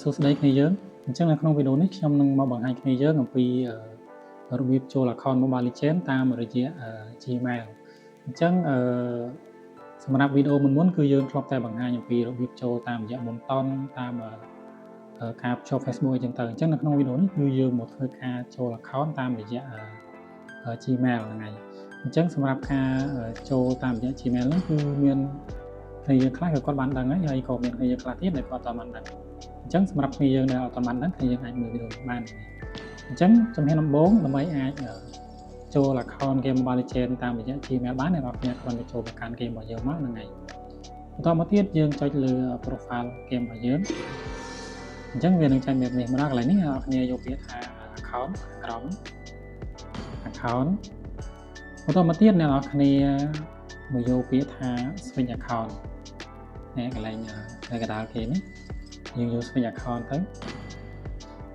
សួស្តីគ្នាយើងអញ្ចឹងនៅក្នុងវីដេអូនេះខ្ញុំនឹងមកបង្ហាញគ្នាយើងអំពីរបៀបចូល account Mobile Legends តាមរយៈ Gmail អញ្ចឹងសម្រាប់វីដេអូមុនគឺយើងធ្លាប់តែបង្ហាញអំពីរបៀបចូលតាមរយៈ Button តាមការភ្ជាប់ Facebook អីចឹងទៅអញ្ចឹងនៅក្នុងវីដេអូនេះគឺយើងមកធ្វើការចូល account តាមរយៈ Gmail ហ្នឹងហើយអញ្ចឹងសម្រាប់ការចូលតាមរយៈ Gmail ហ្នឹងគឺមានគ្នាយើងខ្លះគាត់បានដឹងហើយក៏មានគ្នាយើងខ្លះទៀតដែលគាត់អត់បានដឹងអញ្ចឹងសម្រាប់គ្នាយើងដែលអត់បានដឹងគ្នាយើងអាចមើលវីដេអូនេះបានអញ្ចឹងជំហានដំបូងដើម្បីអាចចូល account game Mobile Legends តាមរយៈ Gmail បានអ្នកនរគ្នាគ្រាន់តែចូលទៅកាន់ game របស់យើងមកហ្នឹងហើយបន្តមកទៀតយើងចុចលើ profile game របស់យើងអញ្ចឹងវានឹងចេញបែបនេះមកដល់កន្លែងនេះអ្នកនរគ្នាយកពាក្យថា account ក្រោម account បន្តមកទៀតអ្នកនរគ្នាមកយកពាក្យថា switch account នេះកន្លែងនៅកណ្ដាលគេនេះយើងយក switch account ទៅ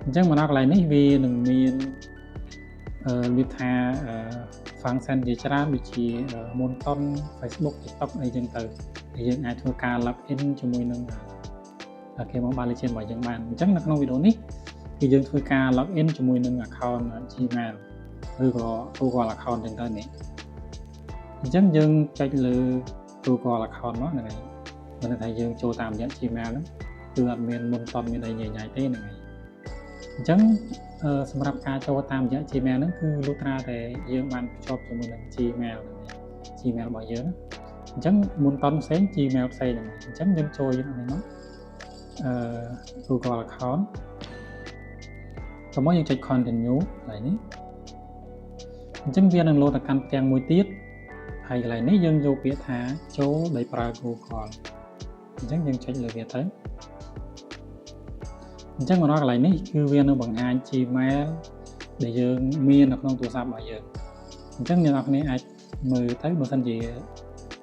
អញ្ចឹងមកដល់កន្លែងនេះវានឹងមានវាថា function ជាច្រើនដូចជា Button Facebook TikTok អីចឹងទៅដែលយើងអាចធ្វើការ login ជាមួយនឹងGame Mobile Legends របស់យើងបានអញ្ចឹងនៅក្នុងវីដេអូនេះគឺយើងធ្វើការ login ជាមួយនឹង account Gmail ឬក៏ Google account ចឹងទៅនេះអញ្ចឹងយើងចុចលើ Google account មកហ្នឹងហើយមិនថាយើងចូលតាមរយៈ Gmail ហ្នឹងគឺអត់មាន Button មានអីញ៉ៃទេហ្នឹងហើយអញ្ចឹងសម្រាប់ការចូលតាមរយៈ Gmail ហ្នឹងគឺលុះត្រាតែយើងបានភ្ជាប់ជាមួយនឹង Gmail របស់យើងអញ្ចឹង Button ផ្សេង Gmail ផ្សេងហ្នឹងអញ្ចឹងយើងចូលយើងនេះមក Google account បន្ទាប់មកយើងចុច continue កន្លែងនេះអញ្ចឹងវានឹងលោតទៅកាន់ផ្ទាំងមួយទៀតហើយកន្លែងនេះយើងយកពាក្យថាចូលដោយប្រើ Google អញ្ចឹងយើងចុចលើវាទៅអញ្ចឹងមកដល់កន្លែងនេះគឺវានឹងបង្ហាញ Gmail ដែលយើងមាននៅក្នុងទូរស័ព្ទរបស់យើងអញ្ចឹងអ្នកនរគ្នាអាចមើលទៅបើសិនជា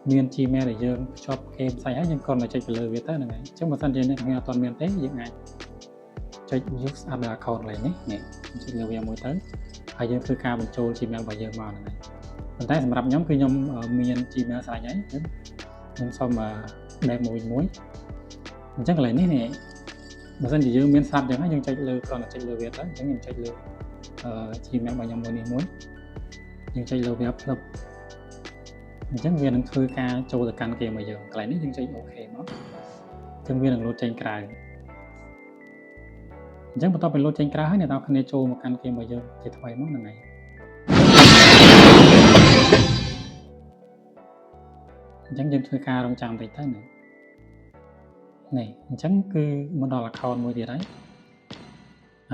មាន Gmail ដែលយើងភ្ជាប់គេផ្សេងហើយយើងគ្រាន់តែចុចទៅលើវាទៅហ្នឹងហើយអញ្ចឹងបើសិនជាអ្នកនរគ្នាអត់ទាន់មានទេយើងអាចចុច use other account កន្លែងនេះចុចលើវាមួយទៅហើយយើងធ្វើការបញ្ចូល Gmail របស់យើងមកហ្នឹងហើយប៉ុន្តែសម្រាប់ខ្ញុំគឺខ្ញុំមាន Gmail ស្រេចហើយខ្ញុំសូមdemo មួយអញ្ចឹងកន្លែងនេះបើសិនជាយើងមានស្រាប់យ៉ាងហើយយើងចុចលើគ្រាន់តែចុចលើវាទៅអញ្ចឹងខ្ញុំចុចលើGmail របស់ខ្ញុំមួយនេះមួយយើងចុចលើវាផ្លឹបអញ្ចឹងវានឹងធ្វើការចូលទៅកាន់គេមកយើងកន្លែងនេះយើងចុច OK មកអញ្ចឹងវានឹងលោតចេញក្រៅអញ្ចឹងបន្ទាប់ពីលោតចេញក្រៅហើយអ្នកនរគ្នាចូលមកកាន់គេមកយើងជាថ្មីមកហ្នឹងហើយអញ្ចឹងយើងធ្វើការរងចាំបន្តិចទៅនេះអញ្ចឹងគឺមកដល់ account មួយទៀតហើយ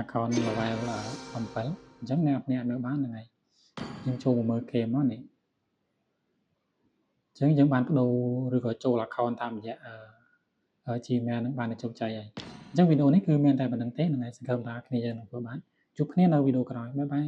account level 7អញ្ចឹងអ្នកនរគ្នាមើលបានហ្នឹងហើយយើងចូលមកមើលគេមកនេះអញ្ចឹងយើងបានបដូរឬក៏ចូល account តាមរយៈGmail នឹងបានជោគជ័យហើយអញ្ចឹងវីដេអូនេះគឺមានតែប៉ុណ្្នឹងទេហ្នឹងហើយសង្ឃឹមថាគ្នាយើងនឹងធ្វើបានជួបគ្នានៅវីដេអូក្រោយបាយបាយ